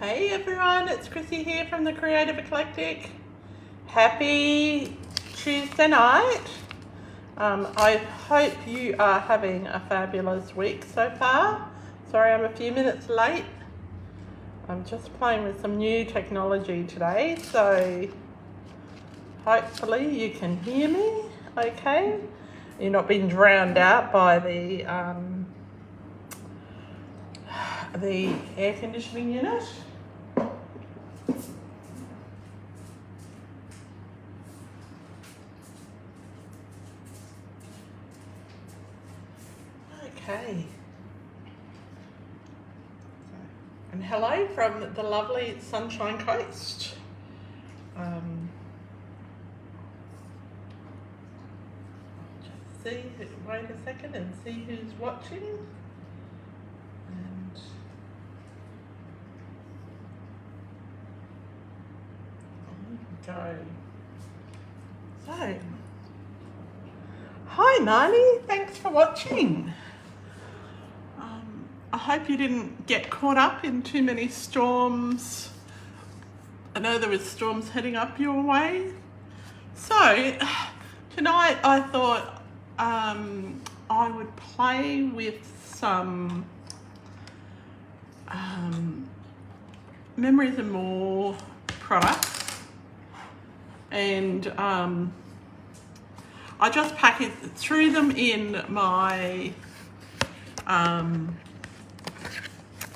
Hey everyone, it's Chrissy here from the Creative Eclectic. Happy Tuesday night. I hope you are having a fabulous week so far. Sorry I'm a few minutes late. I'm just playing with some new technology today, so hopefully you can hear me okay. You're not being drowned out by the air conditioning unit. Okay. And hello from the lovely Sunshine Coast. Just see, wait a second and see who's watching. And go. So, hi Marnie, thanks for watching. I hope you didn't get caught up in too many storms. I know there was storms heading up your way. So tonight I thought I would play with some Memories and More products, and I just threw them in my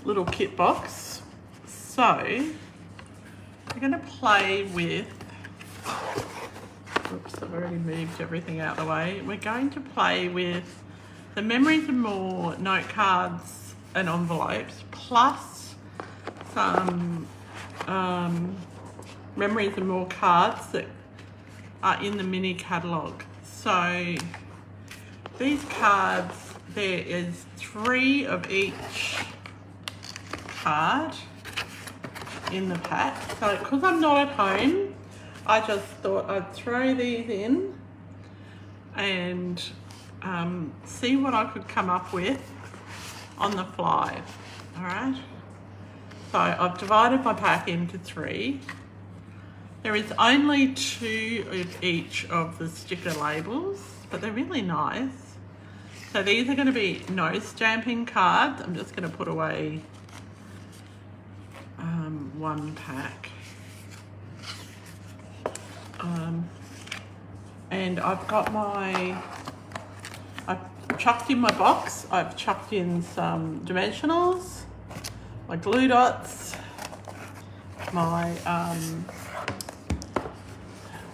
little kit box. So we're going to play with, oops, I've already moved everything out of the way. We're going to play with the Memories and More note cards and envelopes, plus some Memories and More cards that are in the mini catalogue. So these cards, there is 3 of each card in the pack. So because I'm not at home, I just thought I'd throw these in and see what I could come up with on the fly. All right. So I've divided my pack into 3. There is only 2 of each of the sticker labels, but they're really nice. So these are going to be no stamping cards. I'm just going to put away one pack. And I've got I've chucked in my box, I've chucked in some dimensionals, my glue dots, my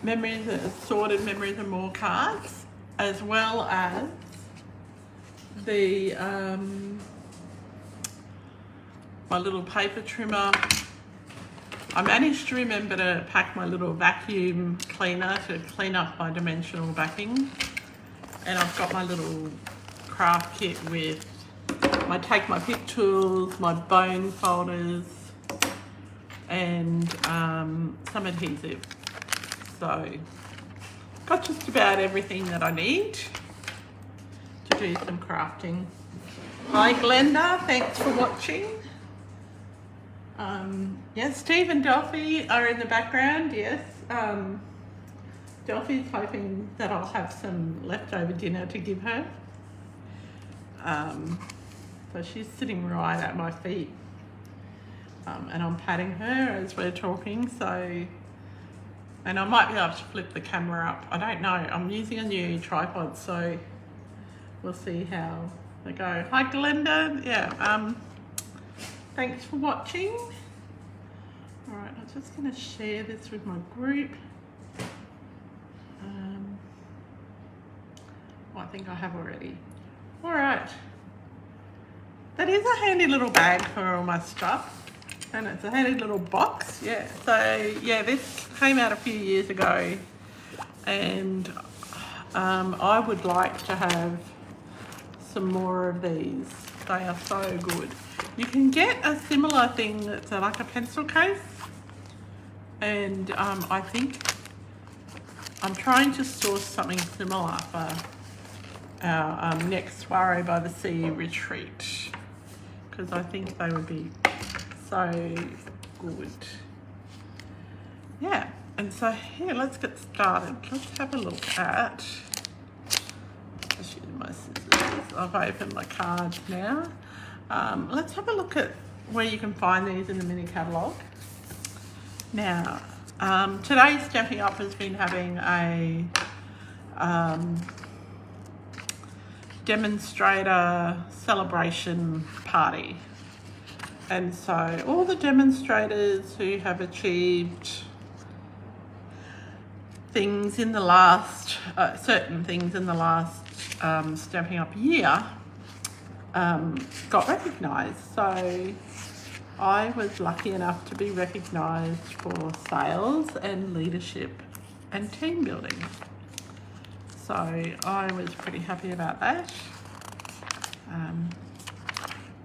assorted Memories and More cards, as well as the my little paper trimmer. I managed to remember to pack my little vacuum cleaner to clean up my dimensional backing, and I've got my little craft kit with take my pick tools, my bone folders, and some adhesive. So got just about everything that I need to do some crafting. Hi Glenda, thanks for watching. Yes, Steve and Delphi are in the background, yes. Delphi's hoping that I'll have some leftover dinner to give her. So she's sitting right at my feet, and I'm patting her as we're talking, so, and I might be able to flip the camera up. I don't know, I'm using a new tripod, so we'll see how they go. Hi Glenda, yeah, thanks for watching. All right, I'm just going to share this with my group. Well, I think I have already. All right. That is a handy little bag for all my stuff. And it's a handy little box, yeah. So, yeah, this came out a few years ago. And I would like to have some more of these. They are so good. You can get a similar thing that's like a pencil case, and I think I'm trying to source something similar for our next Soiree by the Sea retreat, because I think they would be so good. Yeah, and so here, let's get started. Let's have a look at, just using my scissors, I've opened my cards now. Let's have a look at where you can find these in the mini catalogue. Now, today's Stamping Up has been having a demonstrator celebration party. And so all the demonstrators who have achieved things in the last, certain things in the last Stamping Up year got recognised. So I was lucky enough to be recognised for sales and leadership and team building. So I was pretty happy about that.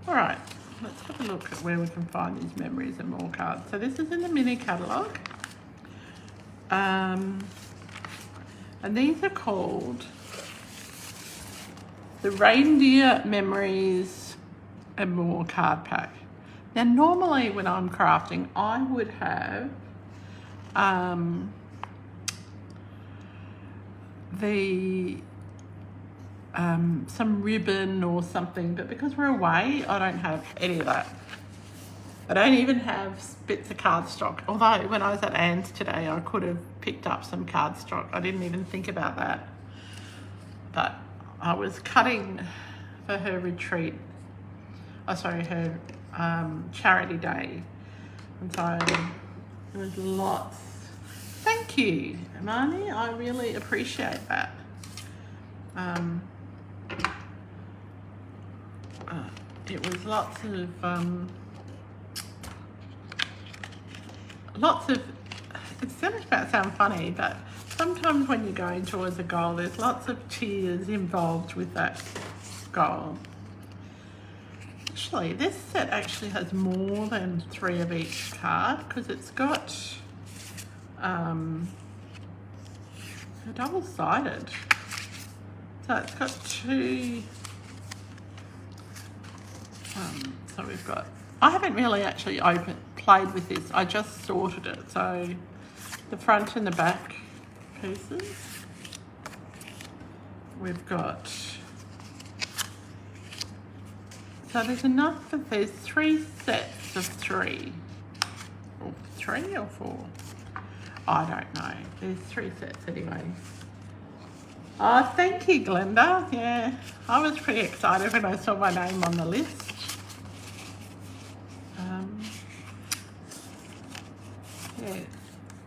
All right, let's have a look at where we can find these memories and more cards. So this is in the mini catalogue. And these are called the Reindeer Memories and More card pack. Now normally when I'm crafting, I would have some ribbon or something, but because we're away, I don't have any of that. I don't even have bits of cardstock, although when I was at Anne's today, I could have picked up some cardstock. I didn't even think about that. But I was cutting for her retreat, her charity day, and so there was lots. Thank you, Marnie, I really appreciate that. It was lots of, it's about sound funny, but sometimes when you're going towards a goal, there's lots of tears involved with that goal. Actually, this set actually has more than 3 of each card because it's got double-sided. So it's got 2. So we've got, I haven't really actually played with this. I just sorted it. So the front and the back pieces. We've got, so there's enough of, there's 3 sets of 3. Or 3 or 4? I don't know. There's 3 sets anyway. Oh, thank you, Glenda. Yeah, I was pretty excited when I saw my name on the list. Yeah,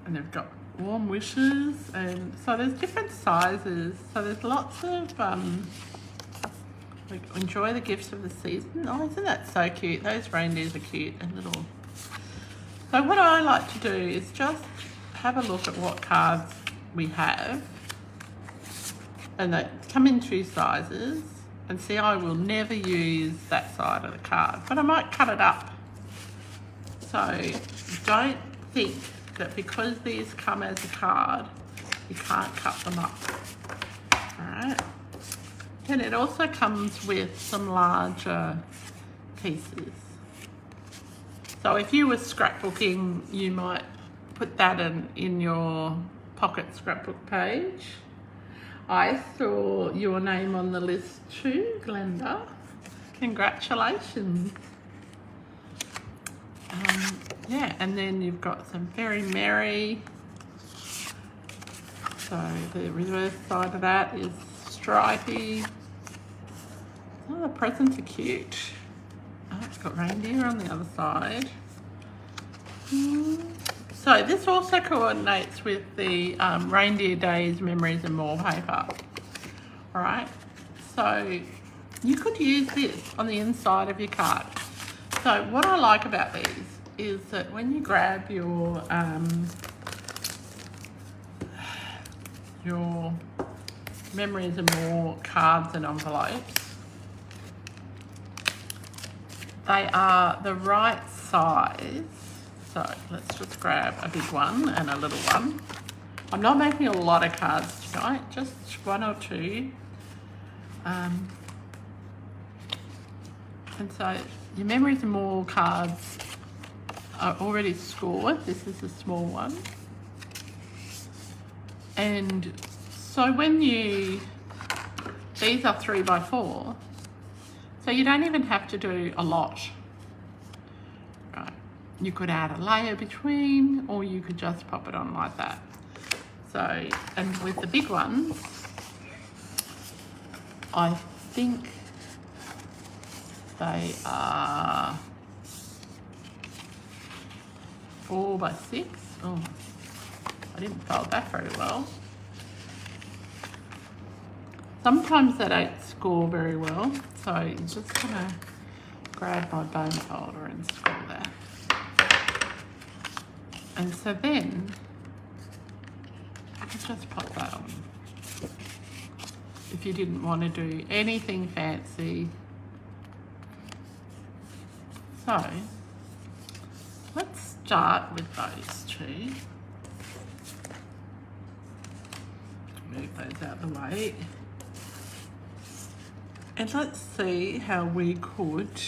and they've got warm wishes, and so there's different sizes. So there's lots of like, enjoy the gifts of the season. Oh, isn't that so cute? Those reindeers are cute and little. So what I like to do is just have a look at what cards we have, and they come in 2 sizes, and see, I will never use that side of the card, but I might cut it up. So don't think that because these come as a card, you can't cut them up. All right. And it also comes with some larger pieces. So if you were scrapbooking, you might put that in your pocket scrapbook page. I saw your name on the list too, Glenda. Congratulations. Yeah, and then you've got some very merry. So the reverse side of that is stripy. Oh, the presents are cute. Oh, it's got reindeer on the other side. So this also coordinates with the Reindeer Days Memories and More paper. All right, so you could use this on the inside of your card. So what I like about these is that when you grab your Memories and More cards and envelopes, they are the right size. So let's just grab a big one and a little one. I'm not making a lot of cards tonight, just 1 or 2. And so your Memories and More cards are already scored. This is a small one. And so when these are 3x4, so you don't even have to do a lot. Right. You could add a layer between, or you could just pop it on like that. So, and with the big ones, I think they are 4x6. Oh, I didn't fold that very well. Sometimes they don't score very well, so I'm just gonna grab my bone folder and score that. And so then I could just pop that on. If you didn't want to do anything fancy. So let's start with those two. Move those out of the way. And let's see how we could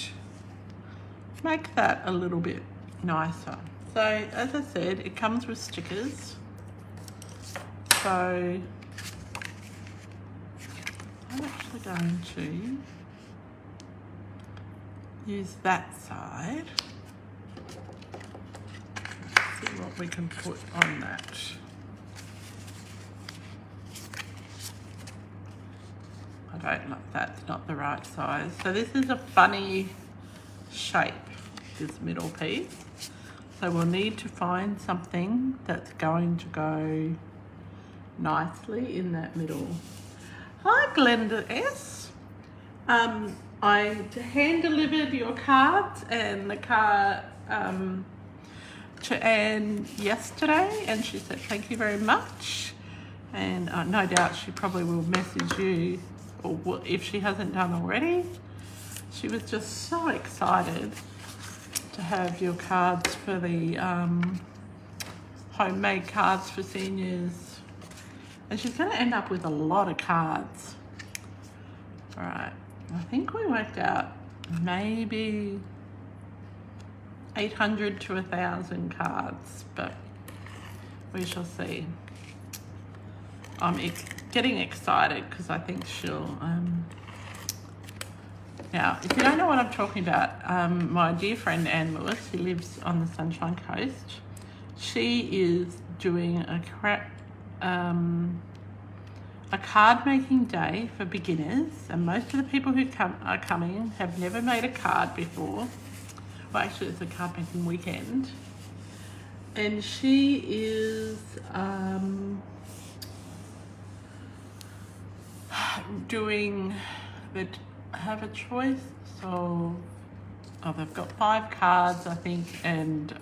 make that a little bit nicer. So as I said, it comes with stickers. So I'm actually going to use that side. Let's see what we can put on that. I don't know, that's not the right size. So this is a funny shape, this middle piece. So we'll need to find something that's going to go nicely in that middle. Hi Glenda S. I hand delivered your cards and the card to Anne yesterday, and she said thank you very much, and no doubt she probably will message you, or if she hasn't done already. She was just so excited to have your cards for the homemade cards for seniors, and she's going to end up with a lot of cards. All right, I think we worked out maybe 800 to 1,000 cards, but we shall see. I'm getting excited because I think she'll now, if you don't know what I'm talking about, my dear friend Anne Lewis, who lives on the Sunshine Coast, she is doing a card making day for beginners, and most of the people who are coming have never made a card before. Well, actually it's a card making weekend, and she is doing have a choice of, they've got 5 cards I think, and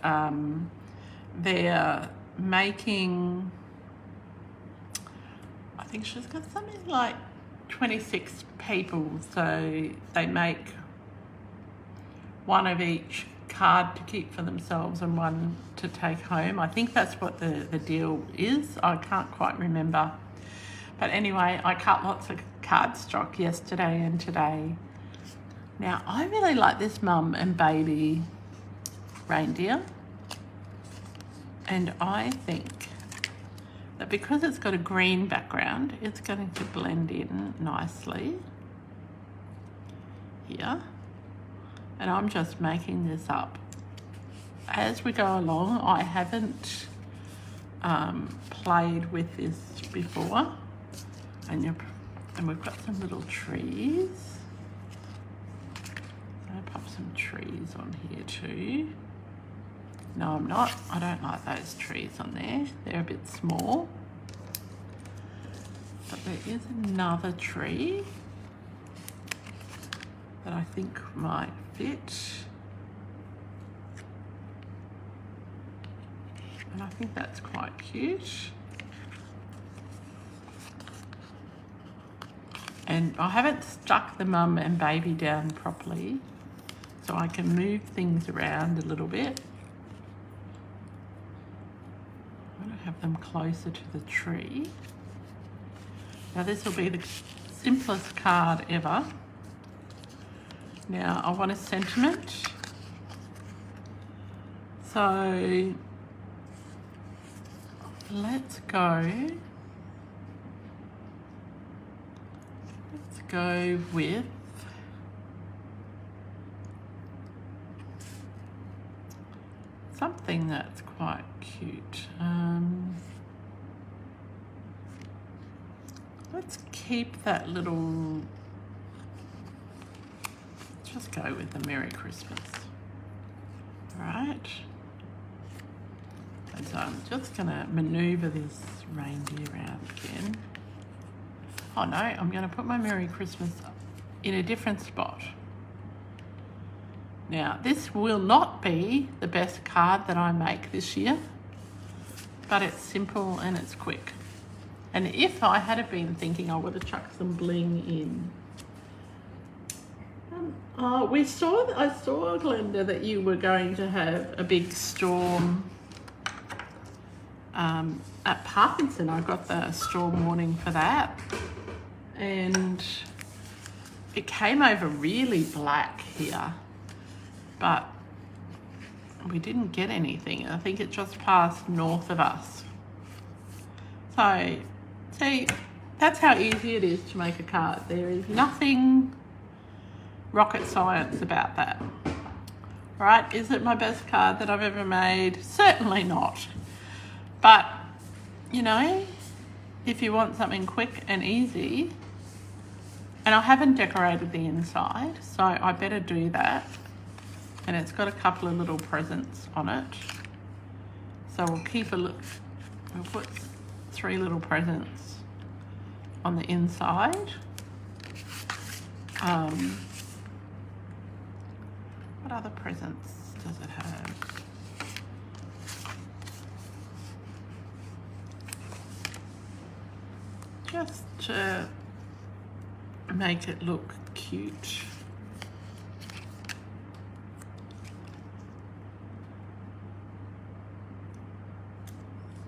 they're making, I think she's got something like 26 people, so they make one of each card to keep for themselves and one to take home. I think that's what the deal is. I can't quite remember. But anyway, I cut lots of cardstock yesterday and today. Now, I really like this mum and baby reindeer. And I think that because it's got a green background, it's going to blend in nicely here. And I'm just making this up as we go along. I haven't played with this before. And we've got some little trees. I'll pop some trees on here too. No, I'm not. I don't like those trees on there. They're a bit small. But there is another tree that I think might fit. And I think that's quite cute. And I haven't stuck the mum and baby down properly, so I can move things around a little bit. I'm going to have them closer to the tree. Now this will be the simplest card ever. Now I want a sentiment. So let's go with something that's quite cute. Let's keep that little, just go with the Merry Christmas. All right. And so I'm just gonna maneuver this reindeer around again. Oh no, I'm gonna put my Merry Christmas in a different spot. Now, this will not be the best card that I make this year, but it's simple and it's quick. And if I had been thinking I would have chucked some bling in. I saw, Glenda, that you were going to have a big storm at Parkinson. I got the storm warning for that. And it came over really black here, but we didn't get anything. I think it just passed north of us. So, see, that's how easy it is to make a card. There is nothing rocket science about that. Right? Is it my best card that I've ever made? Certainly not. But, you know, if you want something quick and easy, and I haven't decorated the inside, so I better do that. And it's got a couple of little presents on it. So we'll keep a look. We'll put 3 little presents on the inside. What other presents does it have? Just to make it look cute.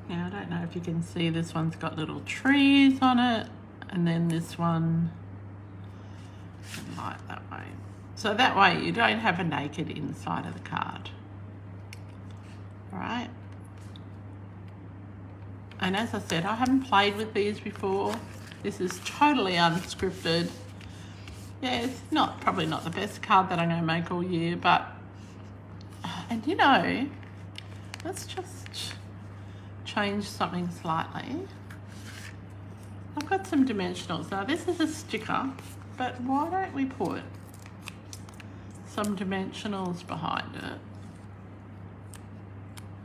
Now, I don't know if you can see, this one's got little trees on it, and then this one, like that way. So that way you don't have a naked inside of the card. All right. And as I said, I haven't played with these before. This is totally unscripted. Yeah, it's probably not the best card that I'm going to make all year, but, and you know, let's just change something slightly. I've got some dimensionals. Now this is a sticker, but why don't we put some dimensionals behind it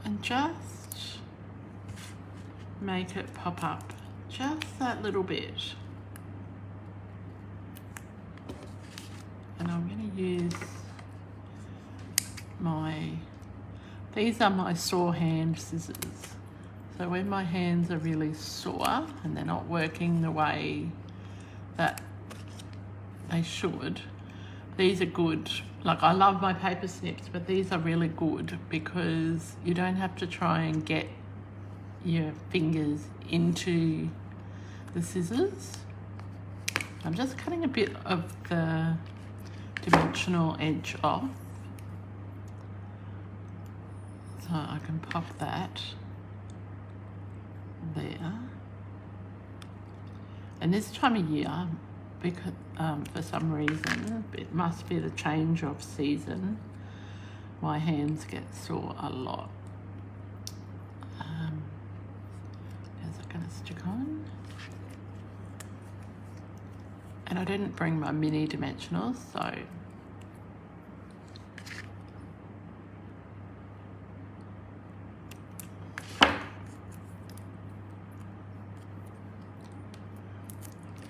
and just make it pop up just that little bit. And I'm going to use these are my sore hand scissors. So when my hands are really sore and they're not working the way that they should, these are good. Like, I love my paper snips, but these are really good because you don't have to try and get your fingers into the scissors. I'm just cutting a bit of the dimensional edge off so I can pop that there. And this time of year, because for some reason, it must be the change of season, my hands get sore a lot. Is it going to stick on? And I didn't bring my mini dimensionals, so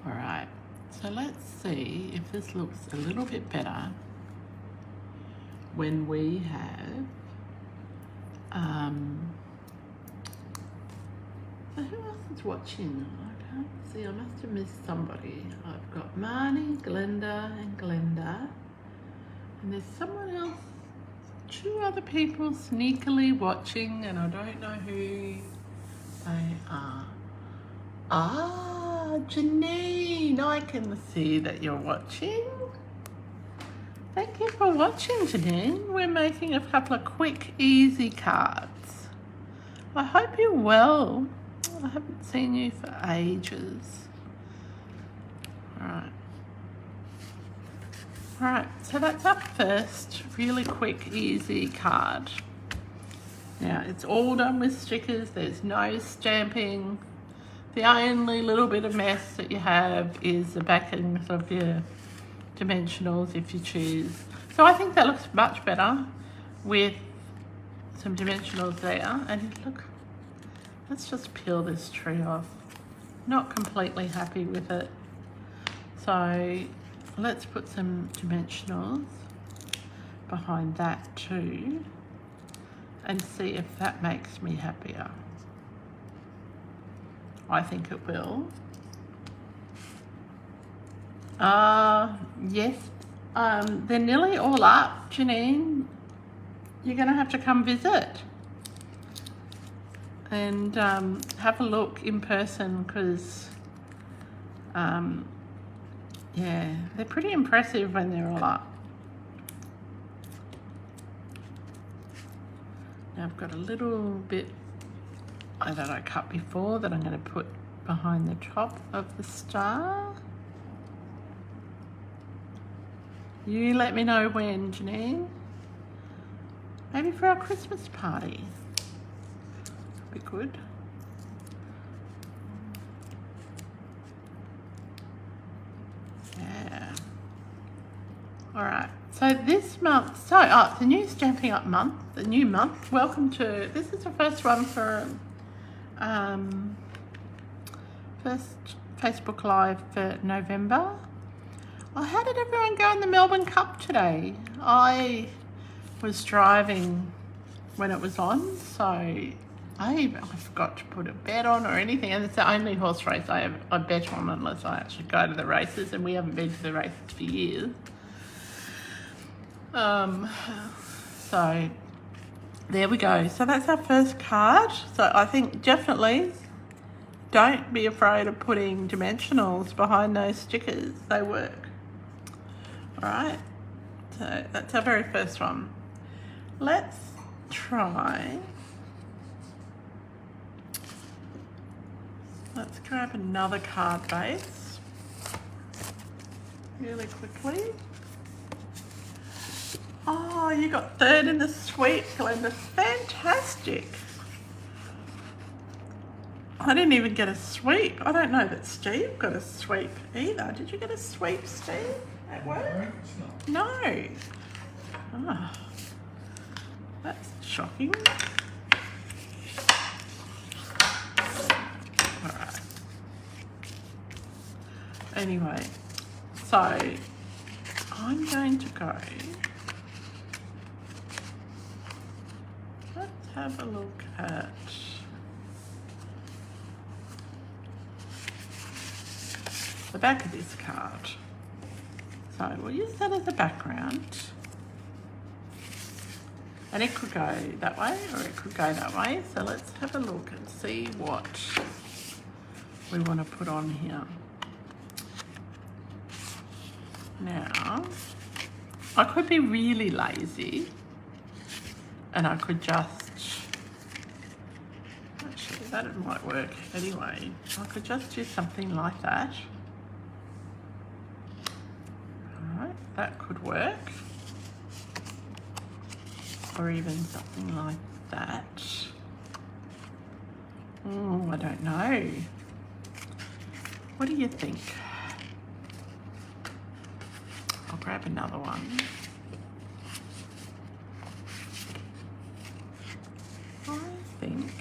alright, so let's see if this looks a little bit better when we have so who else is watching? I can't see, I must have missed somebody. I've got Marnie, Glenda and Glenda, and there's someone else, 2 other people sneakily watching, and I don't know who they are. Ah, Janine, I can see that you're watching. Thank you for watching, Janine. We're making a couple of quick, easy cards. I hope you're well. I haven't seen you for ages. Alright, so that's our first really quick, easy card. Now, it's all done with stickers. There's no stamping. The only little bit of mess that you have is the backings of your dimensionals if you choose. So I think that looks much better with some dimensionals there. And look, let's just peel this tree off. Not completely happy with it. So let's put some dimensionals behind that too and see if that makes me happier. I think it will. Yes, they're nearly all up, Janine. You're gonna have to come visit and have a look in person because yeah, they're pretty impressive when they're all up. Now I've got a little bit that I cut before that I'm going to put behind the top of the star. You let me know when, Janine. Maybe for our Christmas party. That'd be good. Yeah. Alright, so this month, it's the new Stampin' Up month, the new month. Welcome to, this is the first one for, first Facebook Live for November. Oh, how did everyone go in the Melbourne Cup today? I was driving when it was on, so I forgot to put a bet on or anything, and it's the only horse race I bet on unless I actually go to the races, and we haven't been to the races for years. So there we go. So that's our first card. So I think definitely don't be afraid of putting dimensionals behind those stickers. They work. All right. So that's our very first one. Let's try. Let's grab another card base really quickly. Oh, you got third in the sweep, Glenda. Fantastic. I didn't even get a sweep. I don't know that Steve got a sweep either. Did you get a sweep, Steve, at work? No. Oh, that's shocking. All right. Anyway, so I'm going to go. Let's have a look at the back of this card. So we'll use that as a background. And it could go that way or it could go that way. So let's have a look and see what we want to put on here. Now, I could be really lazy and I could just, actually that might work anyway. I could just do something like that. All right, that could work. Or even something like that. Oh, I don't know. What do you think? I'll grab another one. I think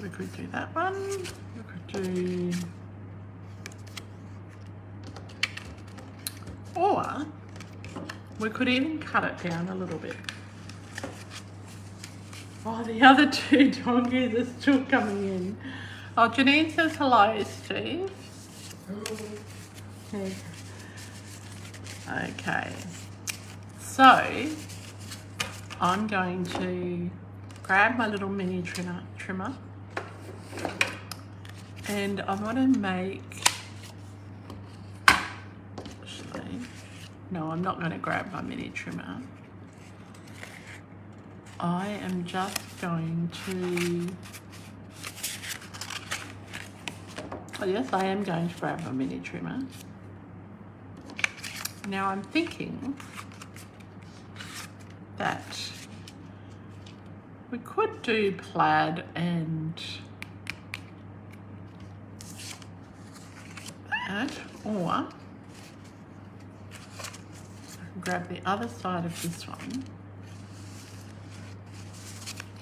we could do that one. We could do, or we could even cut it down a little bit. Oh, the other two donkeys are still coming in. Oh, Janine says hello, Steve. Hello. Okay. So, I'm going to grab my little mini trimmer and I want to make, actually, No, I'm not going to grab my mini trimmer. I am just going to... Oh yes, I am going to grab my mini trimmer. Now I'm thinking that we could do plaid and that, or I can grab the other side of this one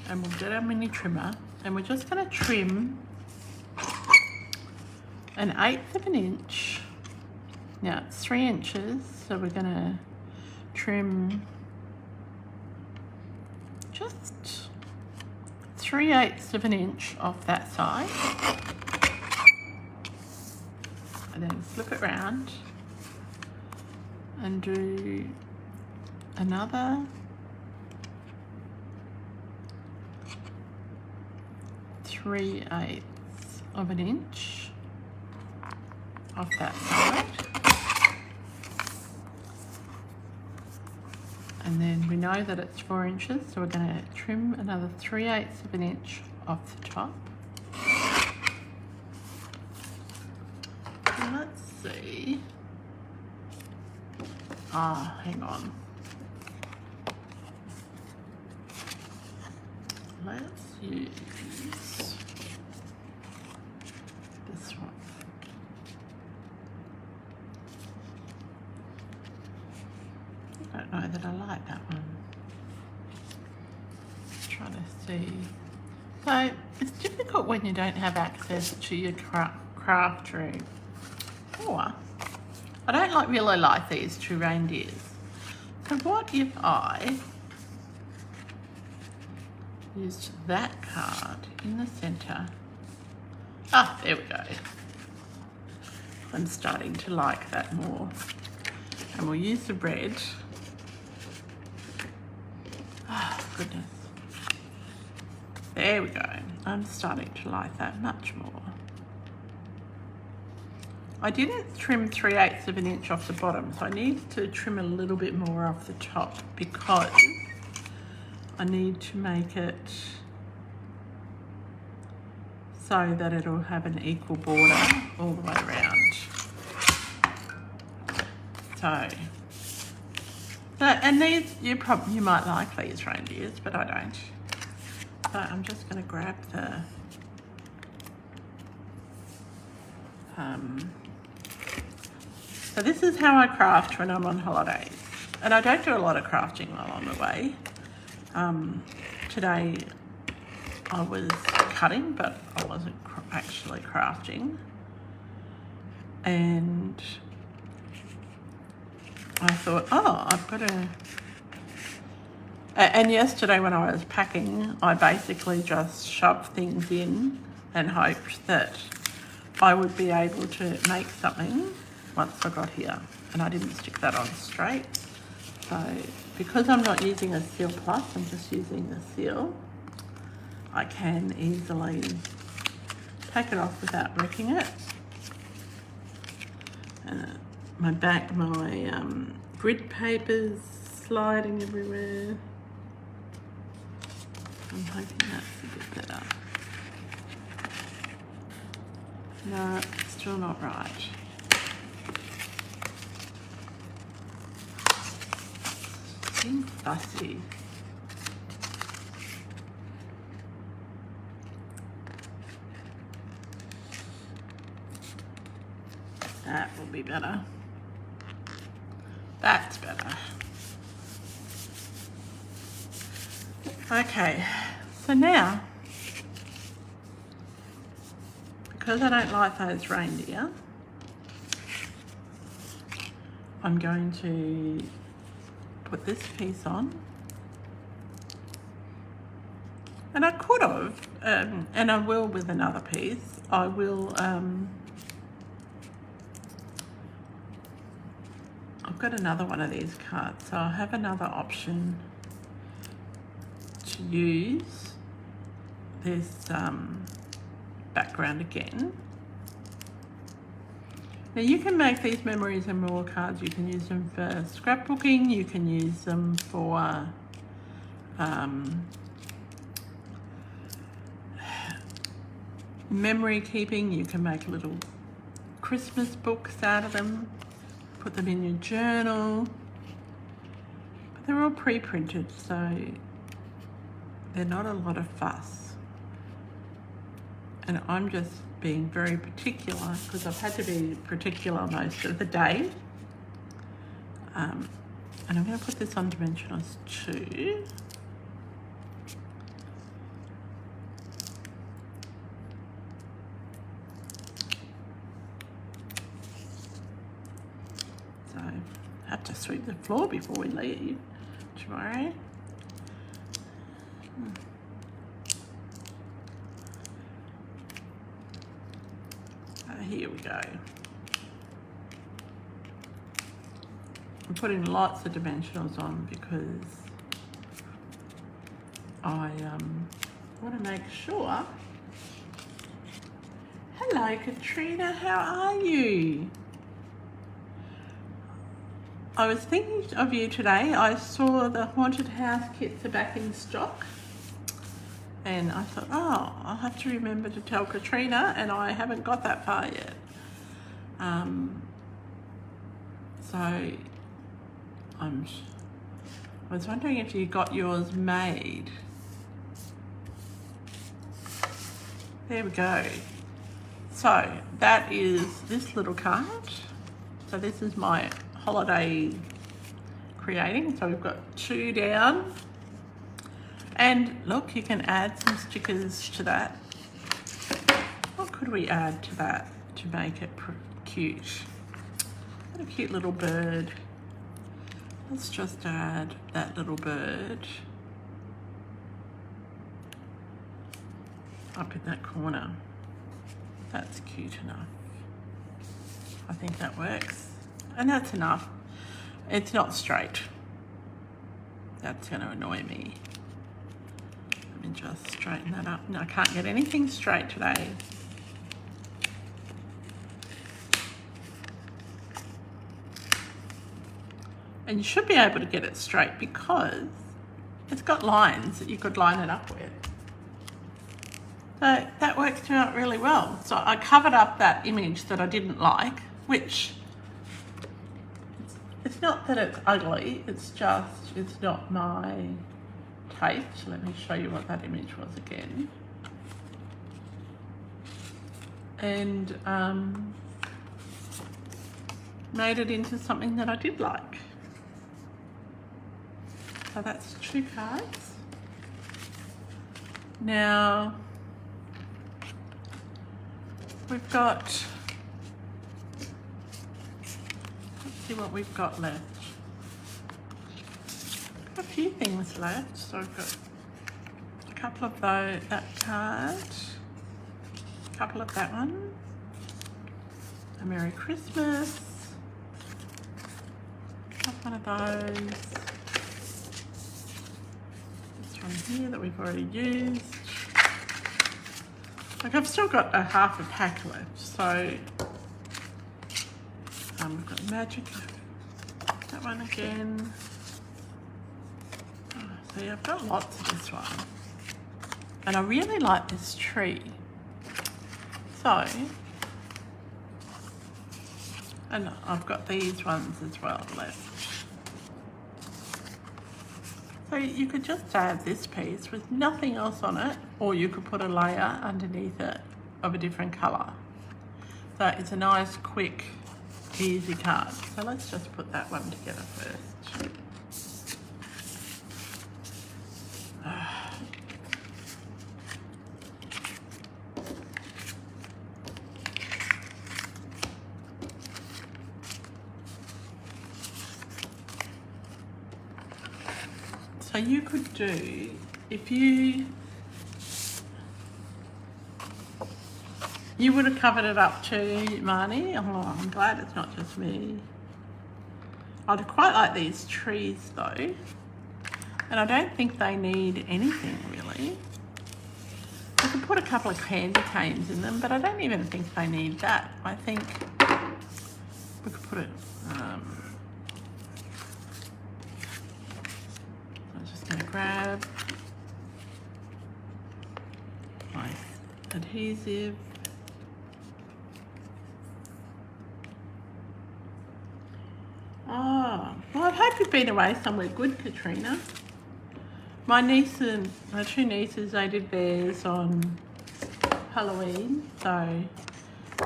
and we'll get our mini trimmer and we're just going to trim 1/8 of an inch. Now it's 3 inches, so we're going to trim just 3/8 of an inch off that side, and then flip it round and do another 3/8 of an inch off that side. And then we know that it's 4 inches, so we're going to trim another 3/8 of an inch off the top. And let's see. Ah, hang on. Let's use this one. I don't know that I like that one. Let's try to see. So it's difficult when you don't have access to your craft room. Or I don't really like these two reindeers. So what if I used that card in the center? Ah, there we go. I'm starting to like that more. And we'll use the red. Oh, goodness. There we go. I'm starting to like that much more. I didn't trim 3/8 of an inch off the bottom, so I need to trim a little bit more off the top because I need to make it so that it'll have an equal border all the way around. And these, you might like these reindeers, but I don't. So I'm just going to grab the so this is how I craft when I'm on holidays, and I don't do a lot of crafting while I'm away. Today I was cutting, but I wasn't actually crafting, and I thought, oh, I've got to... And yesterday when I was packing, I basically just shoved things in and hoped that I would be able to make something once I got here. And I didn't stick that on straight. So because I'm not using a Seal Plus, I'm just using the seal, I can easily take it off without wrecking it. And my grid paper's sliding everywhere. I'm hoping that's a bit better. No, still not right. Seems fussy. That will be better. That's better. Okay, so now, because I don't like those reindeer, I'm going to put this piece on. And I could have, and I will with another piece, I will, I've got another one of these cards, so I'll have another option to use this background again. Now you can make these memories and more cards. You can use them for scrapbooking, you can use them for memory keeping. You can make little Christmas books out of them, put them in your journal. But they're all pre-printed, so they're not a lot of fuss. And I'm just being very particular because I've had to be particular most of the day. And I'm going to put this on dimensionals too. So I have to sweep the floor before we leave tomorrow. Here we go. I'm putting lots of dimensionals on because I want to make sure. Hello Katrina, how are you? I was thinking of you today. I saw the haunted house kits are back in stock. And I thought, oh, I'll have to remember to tell Katrina, and I haven't got that far yet. So I was wondering if you got yours made. There we go. So that is this little card. So this is my holiday creating. So we've got 2 down. And look, you can add some stickers to that. What could we add to that to make it cute? What a cute little bird. Let's just add that little bird up in that corner. That's cute enough. I think that works. And that's enough. It's not straight. That's going to annoy me. Just straighten that up. No, I can't get anything straight today. And you should be able to get it straight because it's got lines that you could line it up with. So that works out really well. So I covered up that image that I didn't like, which it's not that it's ugly, it's just, it's not my taste. Let me show you what that image was again. And made it into something that I did like. So that's 2 cards. Now we've got, let's see what we've got left. A few things left, so I've got a couple of those, that card, a couple of that one, a Merry Christmas, one of those, this one here that we've already used. Like I've still got a half a pack left, so we've got Magic, that one again. See, I've got lots of this one. And I really like this tree. So, and I've got these ones as well left. So you could just add this piece with nothing else on it, or you could put a layer underneath it of a different colour. So it's a nice, quick, easy card. So let's just put that one together first. So you could do, if you would have covered it up too, Marnie. Oh, I'm glad it's not just me. I'd quite like these trees though. And I don't think they need anything really. I could put a couple of candy canes in them, but I don't even think they need that. I think we could put it, I'm just going to grab my adhesive. Oh, well, I hope you've been away somewhere good, Katrina. My niece and my two nieces, they did theirs on Halloween, so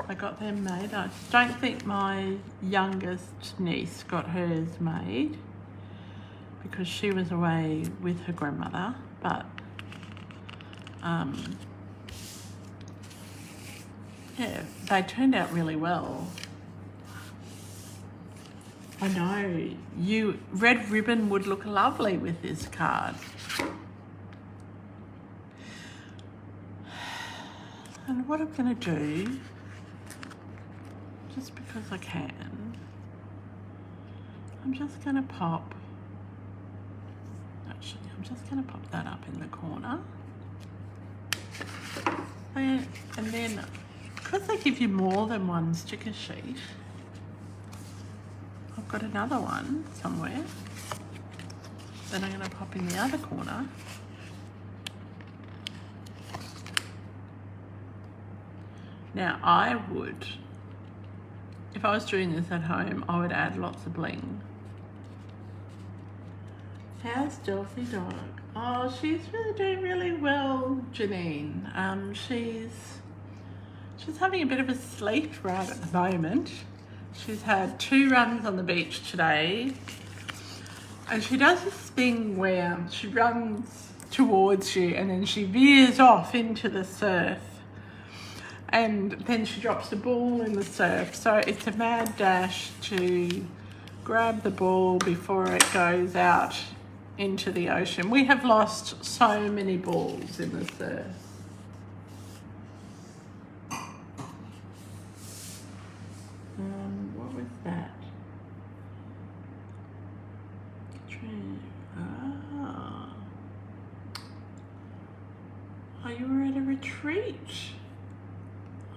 I got them made. I don't think my youngest niece got hers made because she was away with her grandmother, but yeah, they turned out really well. I know, red ribbon would look lovely with this card. And what I'm going to do, just because I can, I'm just going to pop, actually, I'm just going to pop that up in the corner. And then, because they give you more than one sticker sheet, I've got another one somewhere. Then I'm going to pop in the other corner. Now I would, if I was doing this at home, I would add lots of bling. How's Delphi Dog? Oh, she's really doing really well, Janine. She's having a bit of a sleep right at the moment. She's had 2 runs on the beach today. And she does this thing where she runs towards you and then she veers off into the surf. And then she drops the ball in the surf. So it's a mad dash to grab the ball before it goes out into the ocean. We have lost so many balls in the surf. What was that? Oh, you were at a retreat.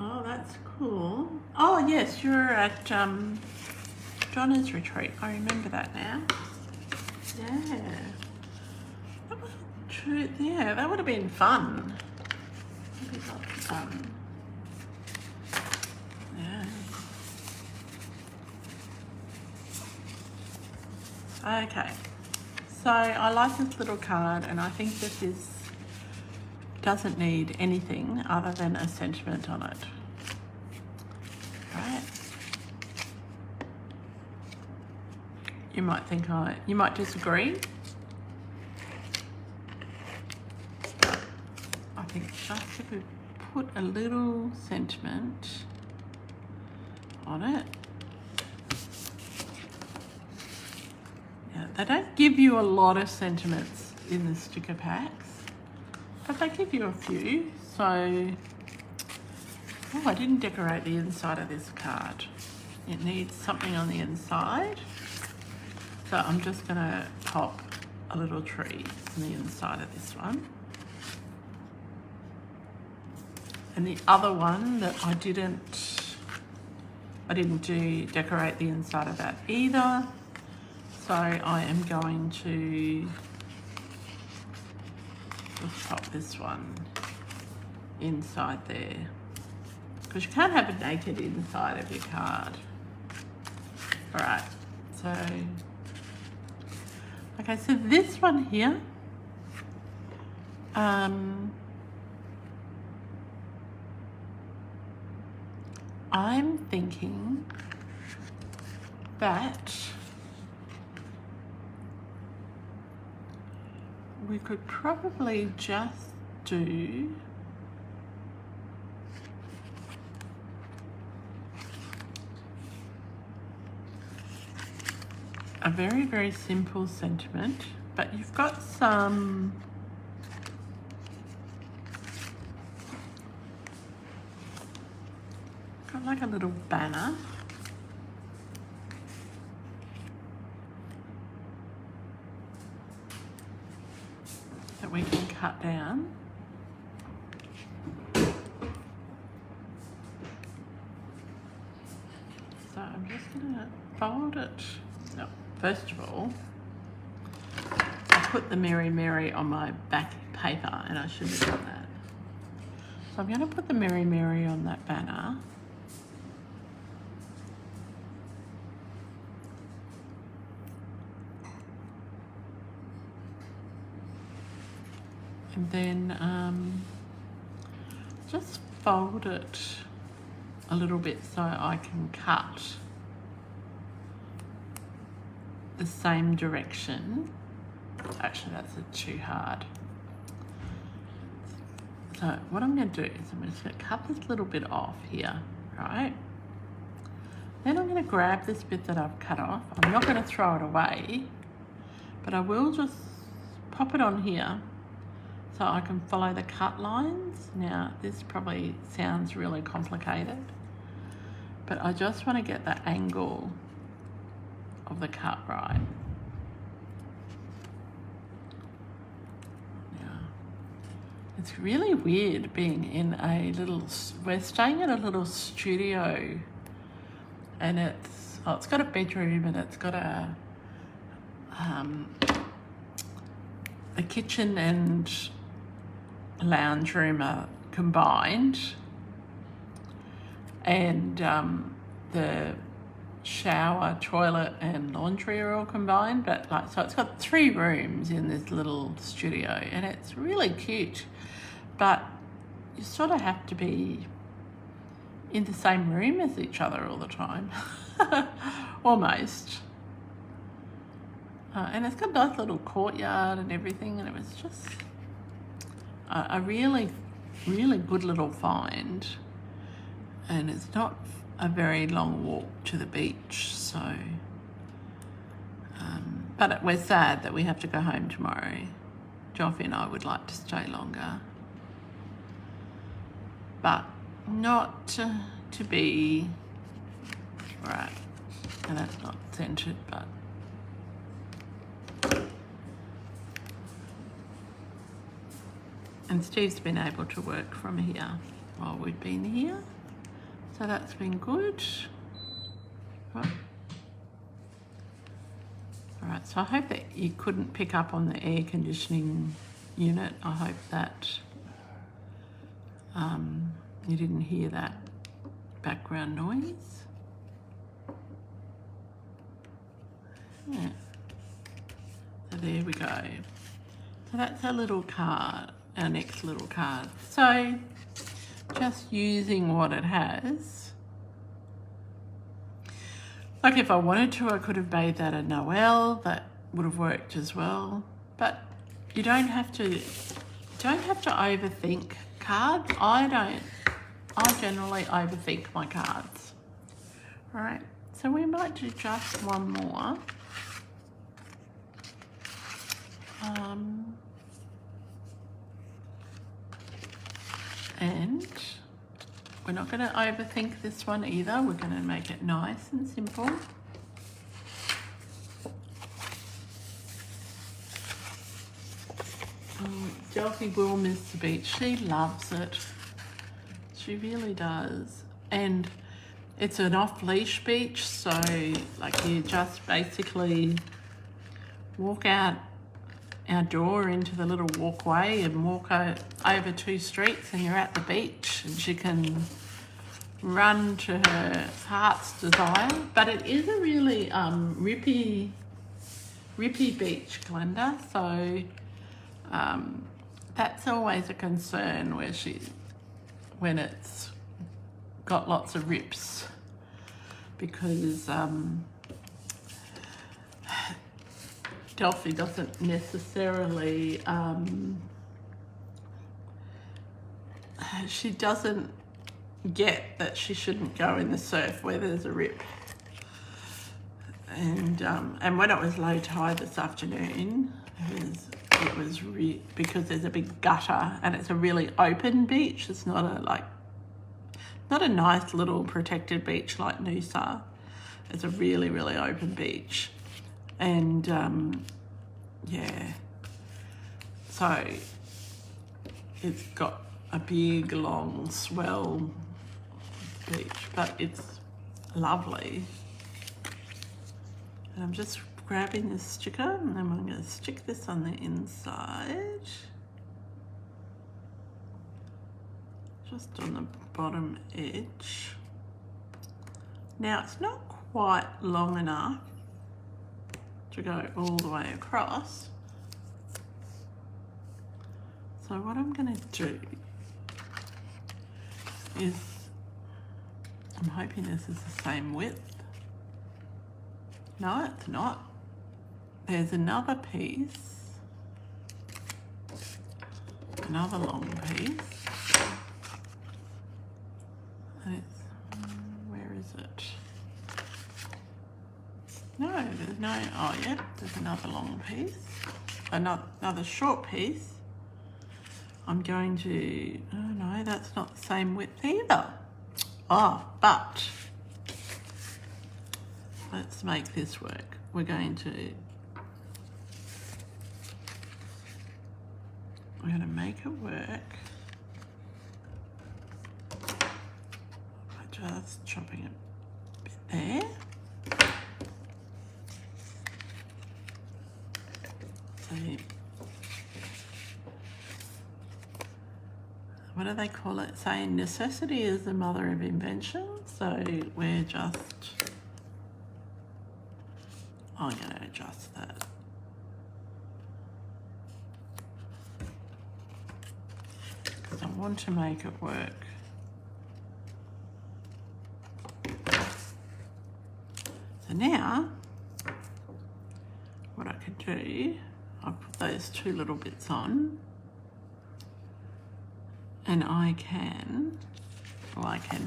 Oh, that's cool. Oh, yes, you're at Donna's retreat. I remember that now. Yeah. That was true. Yeah, that would have been fun. That'd be lots of fun. Yeah. Okay. So I like this little card, and I think that this doesn't need anything other than a sentiment on it. Right? You might think you might disagree. I think just if we put a little sentiment on it. Yeah, they don't give you a lot of sentiments in the sticker packs, but they give you a few. So, oh, I didn't decorate the inside of this card. It needs something on the inside. So I'm just gonna pop a little tree on the inside of this one. And the other one that I didn't decorate the inside of that either. So I am going to just pop this one inside there. Because you can't have a naked inside of your card. All right, so, okay, so this one here, I'm thinking that we could probably just do a very, very simple sentiment, but you've got some like a little banner. That we can cut down. So I'm just going gonna fold it. No, first of all, I put the Mary Mary on my back paper and I shouldn't have done that. So I'm gonna put the Mary Mary on that banner. And then just fold it a little bit so I can cut the same direction. Actually, that's too hard. So what I'm going to do is I'm just going to cut this little bit off here, right? Then I'm going to grab this bit that I've cut off. I'm not going to throw it away, but I will just pop it on here so I can follow the cut lines. Now, this probably sounds really complicated, but I just want to get the angle of the cut right. Now, it's really weird being in a little, we're staying in a little studio, and it's got a bedroom and it's got a kitchen and lounge room are combined, and the shower, toilet and laundry are all combined, but so it's got 3 rooms in this little studio, and it's really cute, but you sort of have to be in the same room as each other all the time. Almost. And it's got a nice little courtyard and everything, and it was just a really, really good little find. And it's not a very long walk to the beach, so but we're sad that we have to go home tomorrow. Joffy and I would like to stay longer, but not to be right. And that's not centered, but and Steve's been able to work from here while we've been here, so that's been good. Right. All right, so I hope that you couldn't pick up on the air conditioning unit. I hope that you didn't hear that background noise. Yeah. So there we go. So that's our little card, our next little card. So just using what it has. Like if I wanted to, I could have made that a Noel. That would have worked as well. But you don't have to overthink cards. I generally overthink my cards. All right, so we might do just one more. And we're not going to overthink this one either. We're going to make it nice and simple. Delphi will miss the beach. She loves it. She really does. And it's an off-leash beach, so like you just basically walk out our door into the little walkway and walk over 2 streets and you're at the beach, and she can run to her heart's desire. But it is a really rippy beach, Glenda, so that's always a concern when it's got lots of rips, because Delphi doesn't necessarily, she doesn't get that she shouldn't go in the surf where there's a rip. And when it was low tide this afternoon, it was because there's a big gutter and it's a really open beach. It's not a nice little protected beach like Noosa. It's a really, really open beach. And yeah, so it's got a big long swell beach, but it's lovely. And I'm just grabbing this sticker and then I'm going to stick this on the inside. Just on the bottom edge. Now it's not quite long enough to go all the way across. So what I'm going to do is, I'm hoping this is the same width. No, it's not. There's another piece, another long piece. And it's, where is it? No, there's no, oh yeah, there's another long piece, another short piece. I'm going to, oh no, that's not the same width either. Oh, but let's make this work. We're going to make it work by just chopping a bit there. So, what do they call it? Saying necessity is the mother of invention. So we're just, I'm going to adjust that. Because I want to make it work. So now, what I could do, I'll put those two little bits on. And I can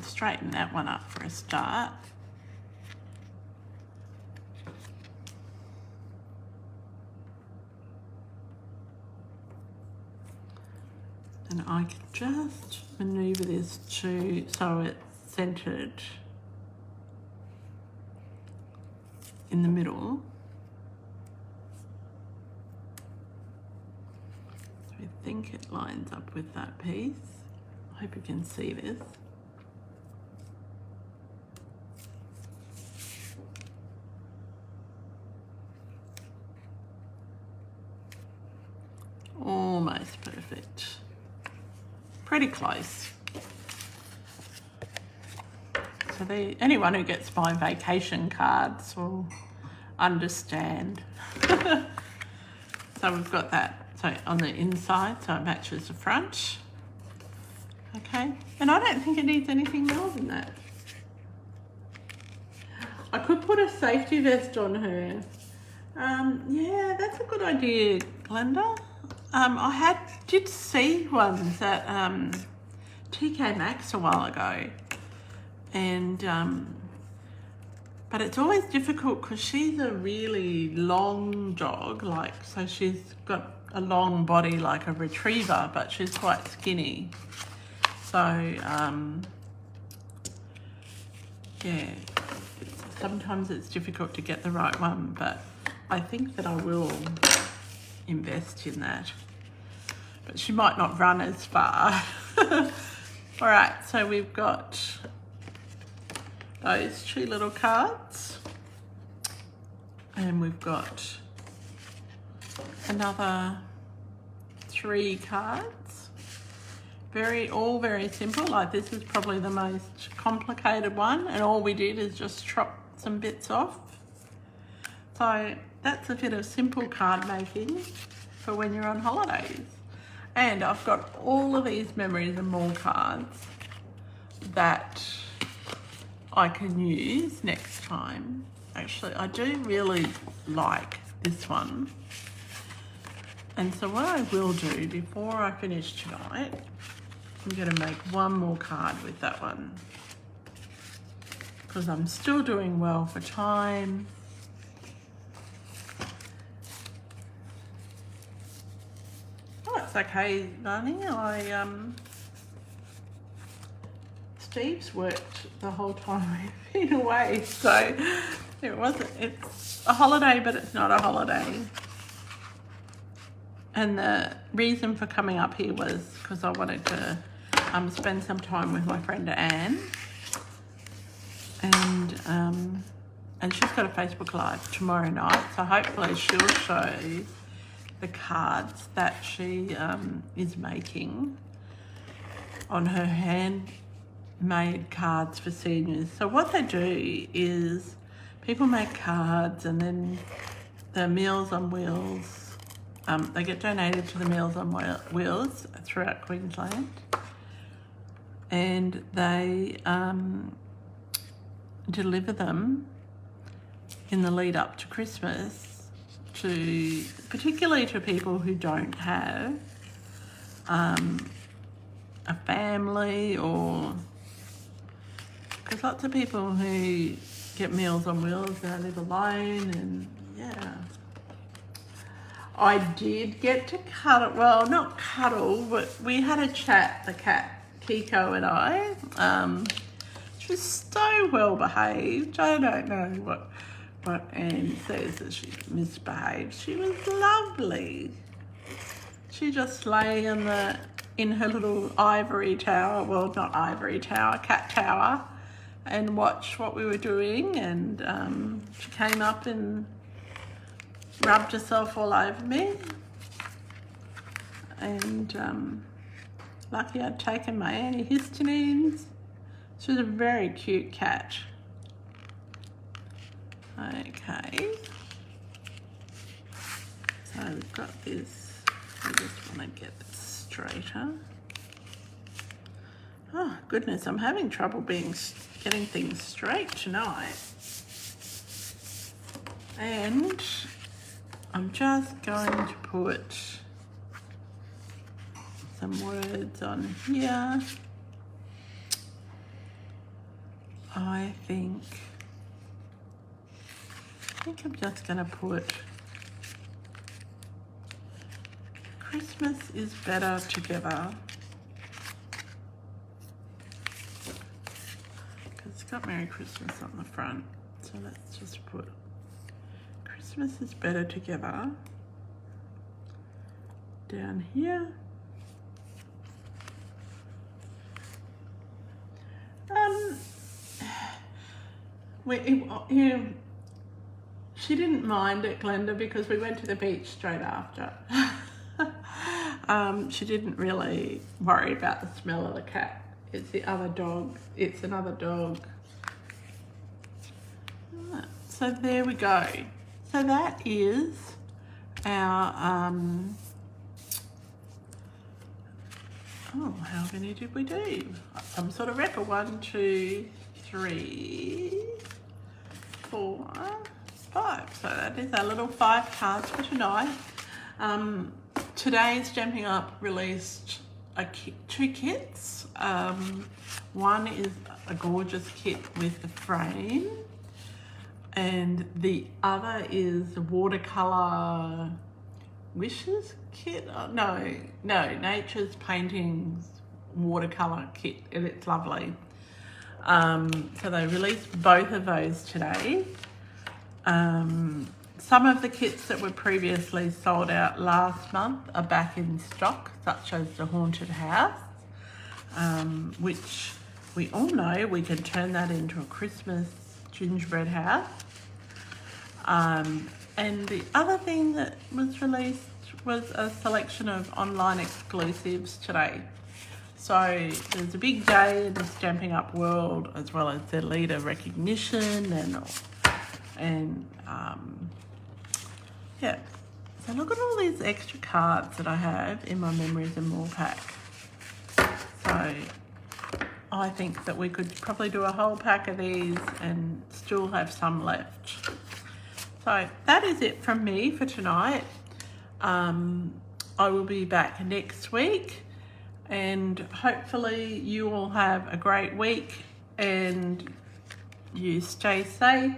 straighten that one up for a start. And I can just maneuver this so it's centered in the middle. I think it lines up with that piece. I hope you can see this. Almost perfect. Pretty close. So anyone who gets my vacation cards will understand. So we've got that. So on the inside, so it matches the front. Okay, and I don't think it needs anything more than that. I could put a safety vest on her. Yeah, that's a good idea, Glenda. I did see ones at TK Maxx a while ago, and but it's always difficult because she's a really long dog, so she's got a long body like a retriever, but she's quite skinny. So yeah, sometimes it's difficult to get the right one, but I think that I will invest in that. But she might not run as far. All right, so we've got those two little cards, and we've got another 3 cards. All very simple. Like, this is probably the most complicated one, and all we did is just chop some bits off. So that's a bit of simple card making for when you're on holidays. And I've got all of these memories and more cards that I can use next time. Actually, I do really like this one. And so what I will do before I finish tonight, I'm going to make one more card with that one, because I'm still doing well for time. Oh, it's okay, Barney. Steve's worked the whole time we've been away, so it's a holiday, but it's not a holiday. And the reason for coming up here was because I wanted to spend some time with my friend Anne. And and she's got a Facebook Live tomorrow night, so hopefully she'll show the cards that she is making on her handmade cards for seniors. So what they do is people make cards, and then the Meals on Wheels, they get donated to the Meals on Wheels throughout Queensland, and they deliver them in the lead up to Christmas, to particularly to people who don't have a family, or because lots of people who get Meals on Wheels, they live alone, and yeah. I did get to cuddle, well, not cuddle, but we had a chat, the cat, Kiko and I. She was so well behaved. I don't know what Anne says that she misbehaved. She was lovely. She just lay in her little ivory tower, well, not ivory tower, cat tower, and watched what we were doing, and she came up and rubbed herself all over me, and lucky I'd taken my antihistamines. She was a very cute cat. Okay, so we've got this. I just want to get this straighter. Oh goodness, I'm having trouble getting things straight tonight. And I'm just going to put some words on here. I think I'm just going to put Christmas is better together, because it's got Merry Christmas on the front. So let's just put Christmas is better together down here. She didn't mind it, Glenda, because we went to the beach straight after. She didn't really worry about the smell of the cat. It's the other dog. It's another dog. So there we go. So that is our, how many did we do? Some sort of record. 1, 2, 3, 4, 5. So that is our little 5 cards for tonight. Today's Stamping Up released 2 kits. One is a gorgeous kit with the frame, and the other is a watercolor wishes kit. No, Nature's Paintings watercolor kit, and it's lovely. So they released both of those today. Some of the kits that were previously sold out last month are back in stock, such as the Haunted House, which we all know we can turn that into a Christmas gingerbread house. And the other thing that was released was a selection of online exclusives today. So there's a big day in the Stamping Up world, as well as their leader recognition and yeah. So look at all these extra cards that I have in my Memories and More pack. So I think that we could probably do a whole pack of these and still have some left. So that is it from me for tonight. I will be back next week, and hopefully you all have a great week and you stay safe,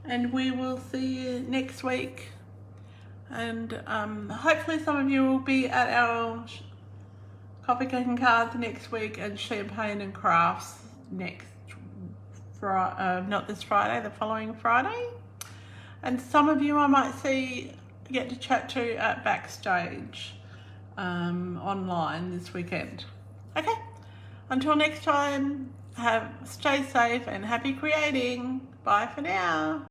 and we will see you next week. And hopefully some of you will be at our Coffee Cake and Cards next week, and Champagne and Crafts next Friday, not this Friday, the following Friday. And some of you I might get to chat to at Backstage online this weekend. Okay, until next time, stay safe and happy creating. Bye for now.